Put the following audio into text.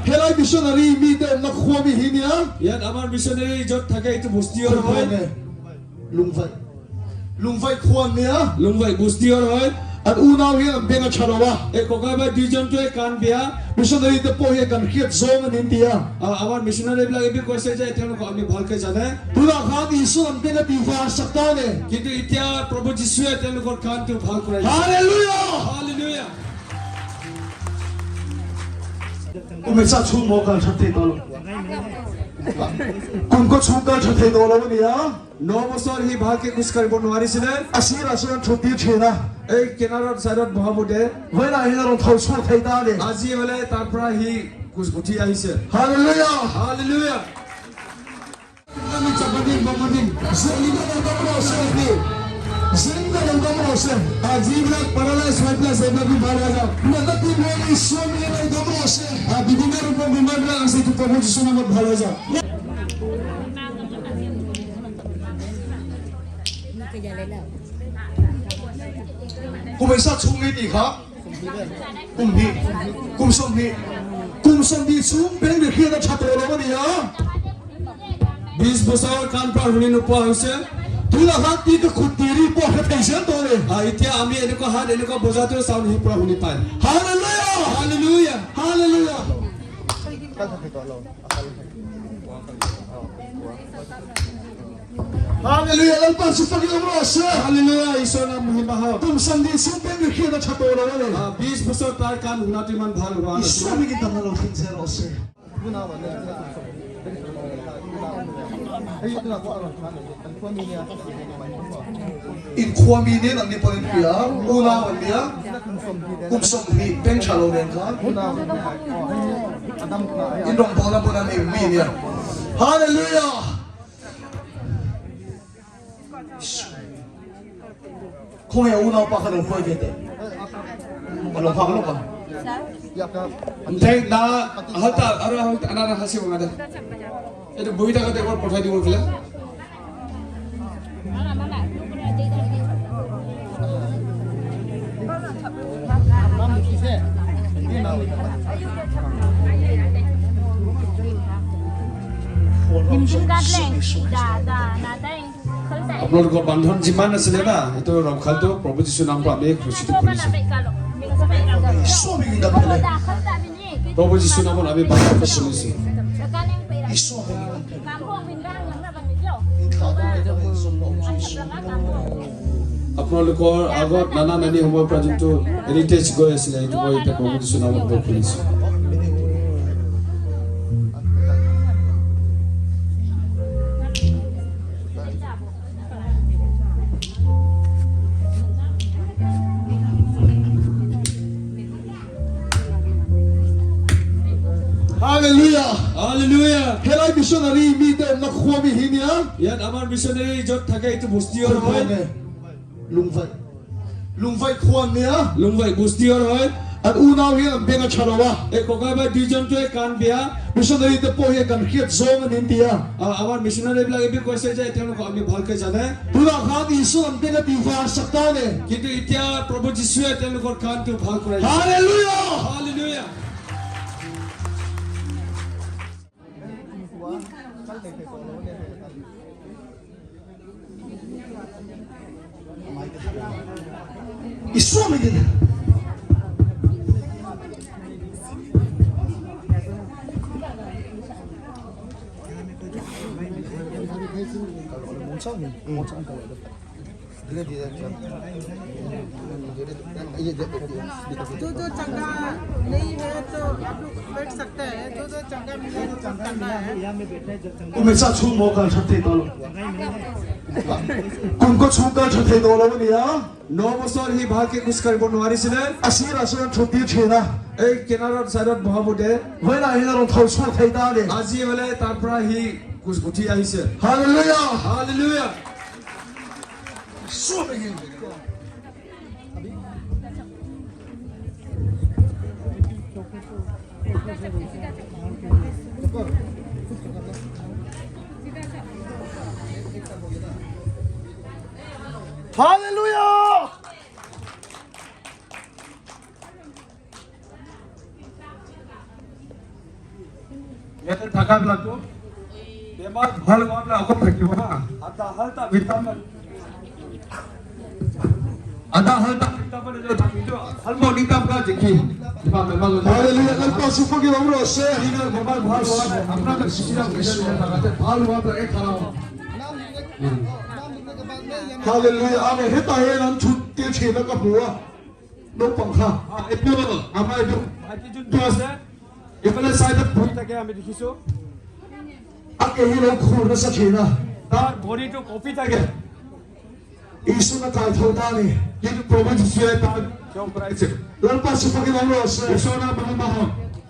Helai missionary mi te nak khua mi hinia. Yan amar missionary jot thake itu bustior hoy. Lungvai khua nia. Lungvai bustior hoy. At unaw hian benga charawa. E kokai ba dijon to e kan bia. Missionary te po hian kan khiat zong an India. Amar missionary bla ebi koise je etelo ko ami bhalke jane. Tuna khan Isu an benga tiva sakta ne. Kintu itia Prabhu Jishu etelo ko kan tu bhal korai. Hallelujah. Hallelujah. Umesa chung mo kal chate tolo. Kun ko chung kal chate tolo nia. 9 বছৰ হি ভালকে খুজ কাঢ়িব নোৱাৰিছিলে Asir asan choti chena. এই কেনাৰৰ চাইডত বহাবতে When I hear on thau so thai da ne. আজি হলে তাৰ পৰা হি খুজ উঠি আহিছে Hallelujah. Hallelujah Kami chapatin mamatin. Zelina na gamro selfie. Zelina na gamro se. Ajibla paralyze my place ebla bi baraga. Nagati mo Isu mi na gamro se. Bibina rupo bimara ase tu Prabhu Jishu namot bhalo ja. Kumesa chungi di kha. Kumsom di chung beng de khia da chato lo ni ya. 20 বছৰ কাম পৰা শুনি নোপোৱা হৈছে Tula hati ke kutiri po ke tension to le. এতিয়া আমি এনেকুৱা হাত এনেকুৱা বজাটো চাউণ্ড হি পৰা শুনি পাই Hallelujah. Hallelujah Hallelujah. Hallelujah. Lalpan su pagi umro se. Hallelujah ঈশ্বৰ নাম মহিমা হওক Kumsom di chung beng de khia da chato lo le. 20 বছৰ তাৰ কাম শুনাটো ইমান ভাল হোৱা Isu নাছিল mi kita malo sincero se. In kwami ne nang ni poin pia una wan dia kumsom ni beng chalo len kha in dong bola bola ni mi ni hallelujah kong ya una pa kha dong phoi de along pha along pa ঠেক না হতা আৰু আনা হাসিব গাদে এটা বই থাকাতে একবাৰ পঠাই দিব বলে আপোনালোকৰ বান্ধন যিমান আছিলে না এইটো ৰখালটো প্ৰভু যীশু নামটো আমি ঘোষিত কৰিছো Isu mi kita pele প্ৰভু যীশু নামত আমি বান্ধন কৰিছো Isu mi আপোনালোকৰ আগত নানা নানি সময়ৰ পৰা যোনটো হেৰিটেজ গৈ আছিলে এইটো মই এতিয়া প্ৰভু যীশু নামত গৈ খুলিছো Hallelujah. Hallelujah Helai missionary mi te nak khua mi hinia. ইয়াত আমাৰ মিছনেৰী য'ত থাকে এইটো বুষ্টিয়ৰ হয় Lungvai khua nia. লুংবাই বুষ্টিয়ৰ হয় At unaw hian benga charawa. এই ককাই বাই দুইজনটো কাণ বিয়া Missionary te po hian kan khiat zong an India. আমাৰ মিছনেৰী বিলাক এবি কৈছে যে তেওঁলোক আমি ভালকে জানে Tuna khan Isu an benga tiva sakta ne. কিন্তু এতিয়া প্ৰভু যীশুৱে তেওঁলোকৰ কামটো ভাল কৰাইছে Hallelujah. Hallelujah Isu mi kita. दो चंगा नहीं है तो आप लोग बैठ सकते हैं दो चंगा मिला तो करना है Umesa chung mo kal chate tolo. Kun ko chung kal chate tolo nia. 9 বছৰ হি ভালকে খুজ কাঢ়িব নোৱাৰিছিলে Asir asan choti chena. এই কেনাৰৰ চাইডত বহাবতে When I hear on thau so thai da ne. আজি হলে তাৰ পৰা হি খুজ উঠি আহিছে Hallelujah. Hallelujah Isu mi kita. Hallelujah. ইয়াতে থাকাবিলাকতো বেমাৰ ভাল হোৱাবিলাক অকল থাকিব হা আধা vitamin itu halmo nikam ka jeki ba memang Haleluya. Lepas supaya kita berdoa. ini memang bhal wa apna ka sisira kisah tagate bhal wa ta ek khara Haleluya. Ame heta he nan chutte chena ka bua. No pangkha. itu ama itu bhati juntu ase ifale side bhui থাকে আমি দেখিছো Ake he lo khur sa chena. তার বডিটো copy থাকে Isu na kai thota ni. কিন্তু প্রভু যিশুৱে তাক কিয় কৰাইছে Lepas supaya kita berdoa. ঈশ্বৰ নাম মহান